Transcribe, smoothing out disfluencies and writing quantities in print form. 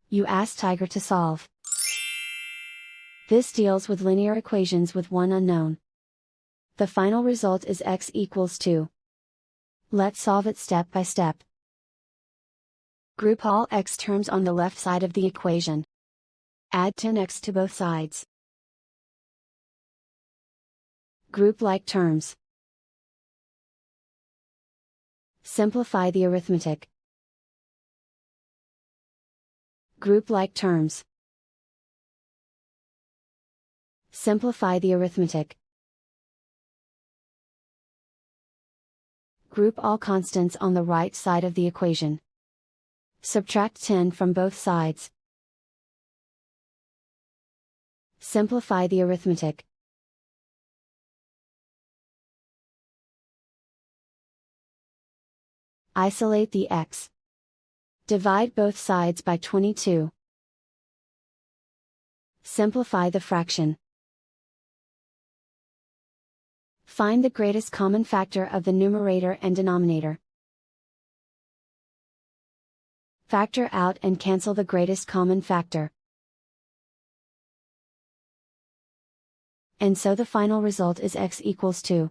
You ask Tiger to solve. This deals with linear equations with one unknown. The final result is x equals 2. Let's solve it step by step. Group all x terms on the left side of the equation. Add 10x to both sides. Group like terms. Simplify the arithmetic. Group like terms. Simplify the arithmetic. Group all constants on the right side of the equation. Subtract 10 from both sides. Simplify the arithmetic. Isolate the x. Divide both sides by 22. Simplify the fraction. Find the greatest common factor of the numerator and denominator. Factor out and cancel the greatest common factor. And so the final result is x equals 2.